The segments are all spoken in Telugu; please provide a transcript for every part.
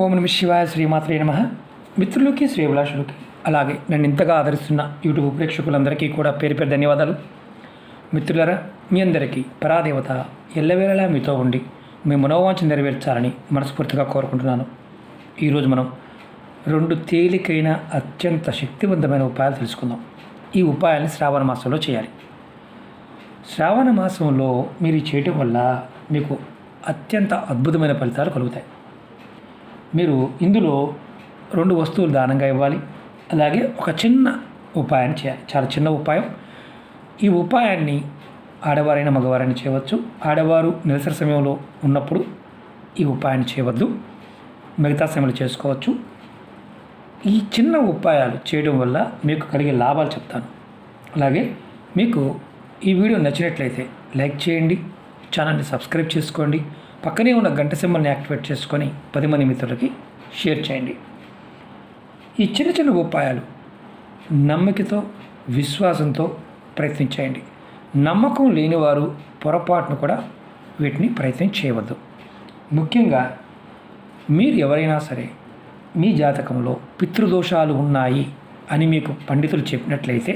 ఓం నమ శివాయ శ్రీమాత్రే నమః. మిత్రులకి శ్రేభిలాషులకి అలాగే నన్ను ఇంతగా ఆదరిస్తున్న యూట్యూబ్ ప్రేక్షకులందరికీ కూడా పేరు పేరు ధన్యవాదాలు. మిత్రులరా, మీ అందరికీ పరాదేవత ఎల్లవేళలా మీతో ఉండి మీ మనోవాంఛ నెరవేర్చాలని మనస్ఫూర్తిగా కోరుకుంటున్నాను. ఈరోజు మనం 2 తేలికైన అత్యంత శక్తివంతమైన ఉపాయాలు తెలుసుకుందాం. ఈ ఉపాయాన్ని శ్రావణ మాసంలో చేయాలి. శ్రావణ మాసంలో మీరు చేయటం వల్ల మీకు అత్యంత అద్భుతమైన ఫలితాలు కలుగుతాయి. మీరు ఇందులో 2 వస్తువులు దానంగా ఇవ్వాలి. అలాగే ఒక చిన్న ఉపాయాన్ని చేయాలి. చాలా చిన్న ఉపాయం. ఈ ఉపాయాన్ని ఆడవారైన మగవారైనా చేయవచ్చు. ఆడవారు నిరసన సమయంలో ఉన్నప్పుడు ఈ ఉపాయాన్ని చేయవద్దు, మిగతా సమయంలో చేసుకోవచ్చు. ఈ చిన్న ఉపాయాలు చేయడం వల్ల మీకు కలిగే లాభాలు చెప్తాను. అలాగే మీకు ఈ వీడియో నచ్చినట్లయితే లైక్ చేయండి, ఛానల్ని సబ్స్క్రైబ్ చేసుకోండి, పక్కనే ఉన్న గంట సింబల్ని యాక్టివేట్ చేసుకొని 10 మంది మిత్రులకి షేర్ చేయండి. ఈ చిన్న చిన్న ఉపాయాలు నమ్మకతో విశ్వాసంతో ప్రయత్నించేయండి. నమ్మకం లేనివారు పొరపాటును కూడా వీటిని ప్రయత్నం చేయవద్దు. ముఖ్యంగా మీరు ఎవరైనా సరే మీ జాతకంలో పితృదోషాలు ఉన్నాయి అని మీకు పండితులు చెప్పినట్లయితే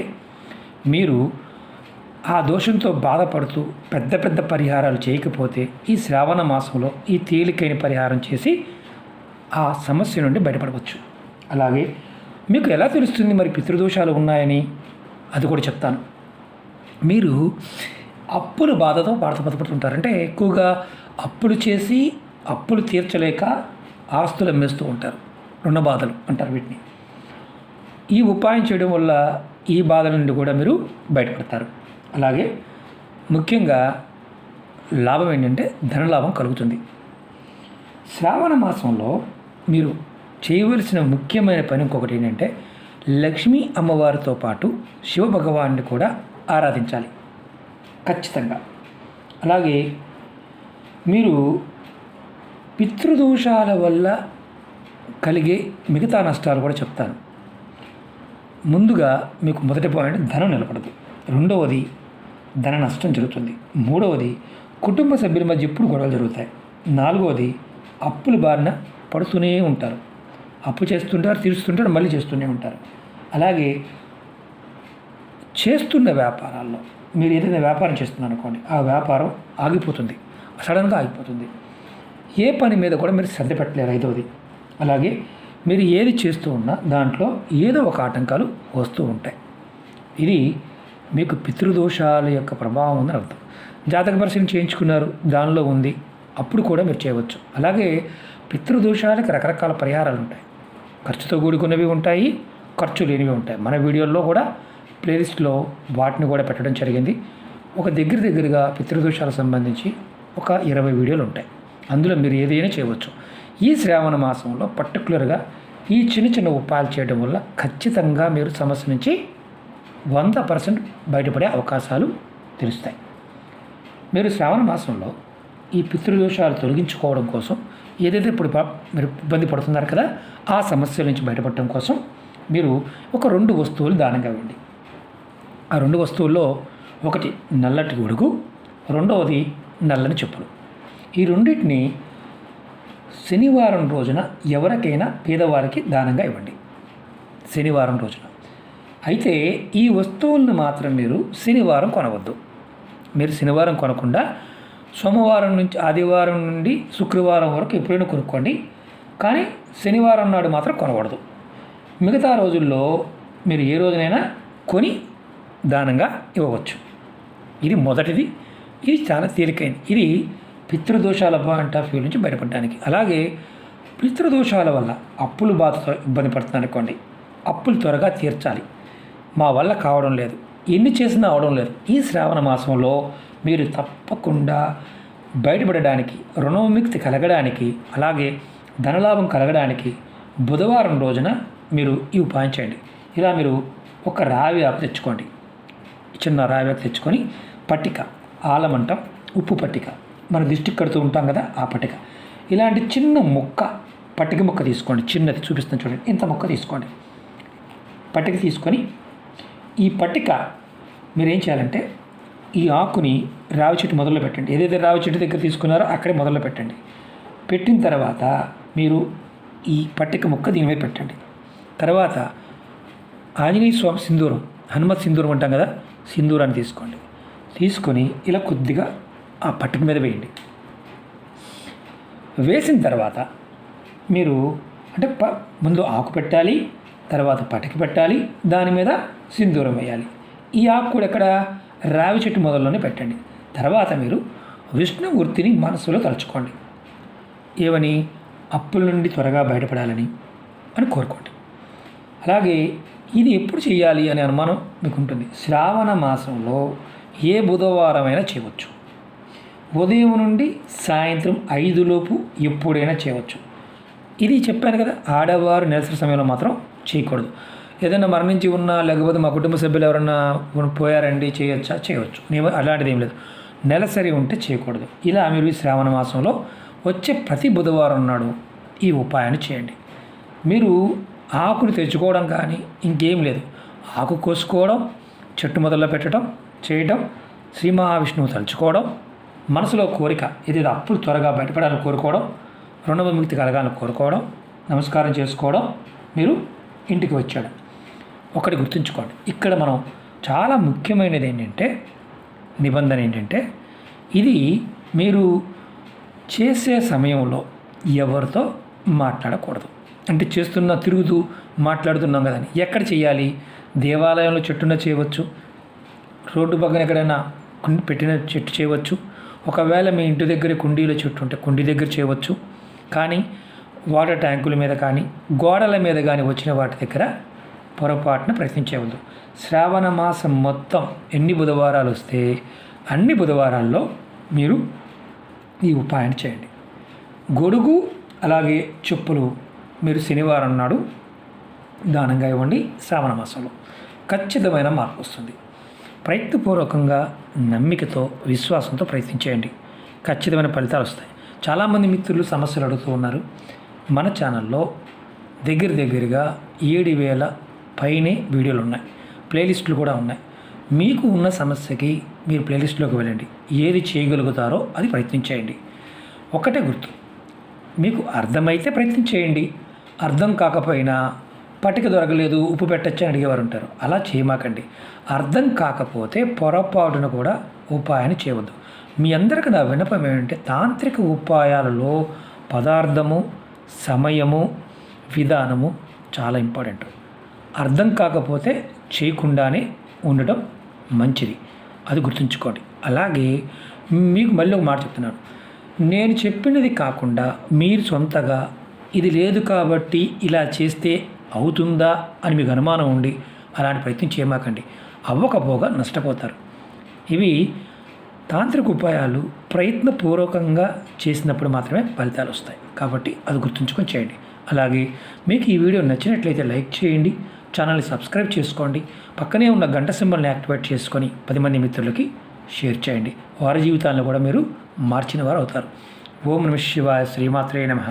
మీరు ఆ దోషంతో బాధపడుతూ పెద్ద పెద్ద పరిహారాలు చేయకపోతే ఈ శ్రావణ మాసంలో ఈ తేలికైన పరిహారం చేసి ఆ సమస్య నుండి బయటపడవచ్చు. అలాగే మీకు ఎలా తెలుస్తుంది మరి పితృదోషాలు ఉన్నాయని, అది కూడా చెప్తాను. మీరు అప్పుల బాధతో బాధపడుతుంటారు. అంటే ఎక్కువగా అప్పులు చేసి అప్పులు తీర్చలేక ఆస్తులు అమ్మేస్తూ ఉంటారు. రుణ బాధలు అంటారు వీటిని. ఈ ఉపాయం చేయడం వల్ల ఈ బాధ నుండి కూడా మీరు బయటపడతారు. అలాగే ముఖ్యంగా లాభం ఏంటంటే ధనలాభం కలుగుతుంది. శ్రావణ మాసంలో మీరు చేయవలసిన ముఖ్యమైన పని ఇంకొకటి ఏంటంటే లక్ష్మీ అమ్మవారితో పాటు శివభగవాన్ని కూడా ఆరాధించాలి ఖచ్చితంగా. అలాగే మీరు పితృదోషాల వల్ల కలిగే మిగతా నష్టాలు కూడా చెప్తాను. ముందుగా మీకు మొదటి పాయింట్ ధనం నిలబడదు. రెండవది ధన నష్టం జరుగుతుంది. మూడవది కుటుంబ సభ్యుల మధ్య ఎప్పుడు గొడవలు జరుగుతాయి. నాలుగవది అప్పుల బారిన పడుతూనే ఉంటారు. అప్పు చేస్తుంటారు, తీరుస్తుంటారు, మళ్ళీ చేస్తూనే ఉంటారు. అలాగే చేస్తున్న వ్యాపారాల్లో మీరు ఏదైనా వ్యాపారం చేస్తున్నారు అనుకోండి, ఆ వ్యాపారం ఆగిపోతుంది, సడన్గా ఆగిపోతుంది. ఏ పని మీద కూడా మీరు శ్రద్ధ పెట్టలేరు. ఐదవది అలాగే మీరు ఏది చేస్తూ ఉన్నా దాంట్లో ఏదో ఒక ఆటంకాలు వస్తూ ఉంటాయి. ఇది మీకు పితృదోషాల యొక్క ప్రభావం ఉందని అర్థం. జాతక పరిశీలన చేయించుకున్నారు, దానిలో ఉంది, అప్పుడు కూడా మీరు చేయవచ్చు. అలాగే పితృదోషాలకు రకరకాల పరిహారాలు ఉంటాయి. ఖర్చుతో కూడుకున్నవి ఉంటాయి, ఖర్చు లేనివి ఉంటాయి. మన వీడియోల్లో కూడా ప్లేలిస్ట్లో వాటిని కూడా పెట్టడం జరిగింది. ఒక దగ్గరగా పితృదోషాలకు సంబంధించి ఒక 20 వీడియోలు ఉంటాయి. అందులో మీరు ఏదైనా చేయవచ్చు. ఈ శ్రావణ మాసంలో పర్టికులర్గా ఈ చిన్న చిన్న ఉపాయాలు చేయడం వల్ల ఖచ్చితంగా మీరు సమస్య నుంచి 100% బయటపడే అవకాశాలు తెలుస్తాయి. మీరు శ్రావణ మాసంలో ఈ పితృదోషాలు తొలగించుకోవడం కోసం ఏదైతే ఇప్పుడు మీరు ఇబ్బంది పడుతున్నారు కదా, ఆ సమస్యల నుంచి బయటపడటం కోసం మీరు ఒక 2 వస్తువులు దానంగా ఇవ్వండి. ఆ 2 వస్తువుల్లో ఒకటి నల్లటి గొడుగు, రెండవది నల్లని చెప్పులు. ఈ రెండింటిని శనివారం రోజున ఎవరికైనా పేదవారికి దానంగా ఇవ్వండి. శనివారం రోజున అయితే ఈ వస్తువులను మాత్రం మీరు శనివారం కొనవద్దు. మీరు శనివారం కొనకుండా సోమవారం నుంచి ఆదివారం నుండి శుక్రవారం వరకు ఎప్పుడైనా కొనుక్కోండి. కానీ శనివారం నాడు మాత్రం కొనకూడదు. మిగతా రోజుల్లో మీరు ఏ రోజునైనా కొని దానంగా ఇవ్వవచ్చు. ఇది మొదటిది. ఇది చాలా తేలికైనది. ఇది పితృదోషాల పాయింట్ ఆఫ్ వ్యూ నుంచి బయటపడడానికి. అలాగే పితృదోషాల వల్ల అప్పులు బాధతో ఇబ్బంది పడుతున్నారనుకోండి, అప్పులు త్వరగా తీర్చాలి, మా వల్ల కావడం లేదు, ఎన్ని చేసినా అవడం లేదు. ఈ శ్రావణ మాసంలో మీరు తప్పకుండా బయటపడడానికి, రుణవిముక్తి కలగడానికి, అలాగే ధనలాభం కలగడానికి బుధవారం రోజున మీరు ఈ ఉపాయం చేయండి. ఇలా మీరు ఒక రావి ఆకు తెచ్చుకోండి. చిన్న రావి ఆకు తెచ్చుకొని పట్టిక, ఆలమంటం, ఉప్పు పట్టిక, మన దిష్టికి కడుతూ ఉంటాం కదా, ఆ పట్టిక, ఇలాంటి చిన్న ముక్క, పట్టిక ముక్క తీసుకోండి. చిన్నది చూపిస్తాను చూడండి, ఇంత ముక్క తీసుకోండి. పట్టిక తీసుకొని ఈ పట్టిక మీరు ఏం చేయాలంటే ఈ ఆకుని రావి చెట్టు మొదలు పెట్టండి. ఏదైతే రావి చెట్టు దగ్గర తీసుకున్నారో అక్కడే మొదలు పెట్టండి. పెట్టిన తర్వాత మీరు ఈ పట్టిక ముక్క దీని మీద పెట్టండి. తర్వాత ఆంజనేయ స్వామి సింధూరం, హనుమత్ సింధూరం అంటాం కదా, సింధూరాన్ని తీసుకోండి. తీసుకొని ఇలా కొద్దిగా ఆ పట్టిక మీద వేయండి. వేసిన తర్వాత మీరు అంటే ముందు ఆకు పెట్టాలి, తర్వాత పటిక పెట్టాలి, దాని మీద సింధూరం వేయాలి. ఈ ఆకు కూడా ఎక్కడ రావి చెట్టు మొదల్లోనే పెట్టండి. తర్వాత మీరు విష్ణుమూర్తిని మనసులో తలుచుకోండి. ఏమని? అప్పుల నుండి త్వరగా బయటపడాలని అని కోరుకోండి. అలాగే ఇది ఎప్పుడు చేయాలి అనే అనుమానం మీకు ఉంటుంది. శ్రావణ మాసంలో ఏ బుధవారమైనా చేయవచ్చు. ఉదయం నుండి సాయంత్రం 5 లోపు ఎప్పుడైనా చేయవచ్చు. ఇది చెప్పాను కదా, ఆడవారు నెలసరి సమయంలో మాత్రం చేయకూడదు. ఏదైనా మరణించి ఉన్నా లేకపోతే మా కుటుంబ సభ్యులు ఎవరన్నా పోయారండి చేయొచ్చా? చేయవచ్చు. నేను అలాంటిది ఏం లేదు. నెలసరి ఉంటే చేయకూడదు. ఇలా మీరు ఈ శ్రావణ మాసంలో వచ్చే ప్రతి బుధవారం నాడు ఈ ఉపాయాన్ని చేయండి. మీరు ఆకుని తెచ్చుకోవడం కానీ ఇంకేం లేదు. ఆకు కోసుకోవడం, చెట్టు మొదల్లో పెట్టడం, చేయడం, శ్రీ మహావిష్ణువు తలుచుకోవడం, మనసులో కోరిక ఏదైతే అప్పులు త్వరగా బయటపడాలని కోరుకోవడం, రుణ విముక్తి కలగాలని కోరుకోవడం, నమస్కారం చేసుకోవడం, మీరు ఇంటికి వచ్చాడు. ఒకటి గుర్తుంచుకోండి, ఇక్కడ మనం చాలా ముఖ్యమైనది ఏంటంటే, నిబంధన ఏంటంటే, ఇది మీరు చేసే సమయంలో ఎవరితో మాట్లాడకూడదు. అంటే తిరుగుతూ మాట్లాడుతున్నాం కదండి, ఎక్కడ చేయాలి? దేవాలయంలో చెట్టున చేయవచ్చు, రోడ్డు పక్కన ఎక్కడైనా పెట్టిన చెట్టు చేయవచ్చు. ఒకవేళ మీ ఇంటి దగ్గర కుండీలో చెట్టు ఉంటే కుండీ దగ్గర చేయవచ్చు. కానీ వాటర్ ట్యాంకుల మీద కానీ గోడల మీద కానీ వచ్చిన వాటి దగ్గర పొరపాటున ప్రయత్నించవద్దు. శ్రావణ మాసం మొత్తం ఎన్ని బుధవారాలు వస్తే అన్ని బుధవారాల్లో మీరు ఈ ఉపాయాన్ని చేయండి. గొడుగు అలాగే చెప్పులు మీరు శనివారం నాడు దానంగా ఇవ్వండి. శ్రావణ మాసంలో ఖచ్చితమైన మార్పు వస్తుంది. ప్రయత్నపూర్వకంగా నమ్మికతో విశ్వాసంతో ప్రయత్నించేయండి, ఖచ్చితమైన ఫలితాలు వస్తాయి. చాలామంది మిత్రులు సమస్యలు అడుగుతూ ఉన్నారు. మన ఛానల్లో దగ్గరగా 7,000 పైనే వీడియోలు ఉన్నాయి, ప్లేలిస్టులు కూడా ఉన్నాయి. మీకు ఉన్న సమస్యకి మీరు ప్లేలిస్టులోకి వెళ్ళండి, ఏది చేయగలుగుతారో అది ప్రయత్నించేయండి. ఒకటే గుర్తు, మీకు అర్థమైతే ప్రయత్నించేయండి, అర్థం కాకపోయినా పటిక దొరకలేదు ఉప్పు పెట్టచ్చు అని అడిగేవారు ఉంటారు. అలా చేయమాకండి. అర్థం కాకపోతే పొరపాటున కూడా ఉపాయాన్ని చేయవద్దు. మీ అందరికీ నా విన్నపం ఏమంటే, తాంత్రిక ఉపాయాలలో పదార్థము, సమయము, విధానము చాలా ఇంపార్టెంట్. అర్థం కాకపోతే చేయకుండానే ఉండడం మంచిది, అది గుర్తుంచుకోండి. అలాగే మీకు మళ్ళీ ఒక మాట చెప్తున్నాను, నేను చెప్పినది కాకుండా మీరు సొంతగా ఇది లేదు కాబట్టి ఇలా చేస్తే అవుతుందా అని మీకు అనుమానం ఉండి అలాంటి ప్రయత్నం చేయమాకండి, అవ్వకపోగా నష్టపోతారు. ఇవి తాంత్రిక ఉపాయాలు ప్రయత్నపూర్వకంగా చేసినప్పుడు మాత్రమే ఫలితాలు వస్తాయి, కాబట్టి అది గుర్తుంచుకొని చేయండి. అలాగే మీకు ఈ వీడియో నచ్చినట్లయితే లైక్ చేయండి, ఛానల్ని సబ్స్క్రైబ్ చేసుకోండి, పక్కనే ఉన్న గంట సింబల్ని యాక్టివేట్ చేసుకొని 10 మంది మిత్రులకి షేర్ చేయండి. వారి జీవితాలను కూడా మీరు మార్చిన వారు అవుతారు. ఓం నమః శివాయ. శ్రీమాత్రే నమః.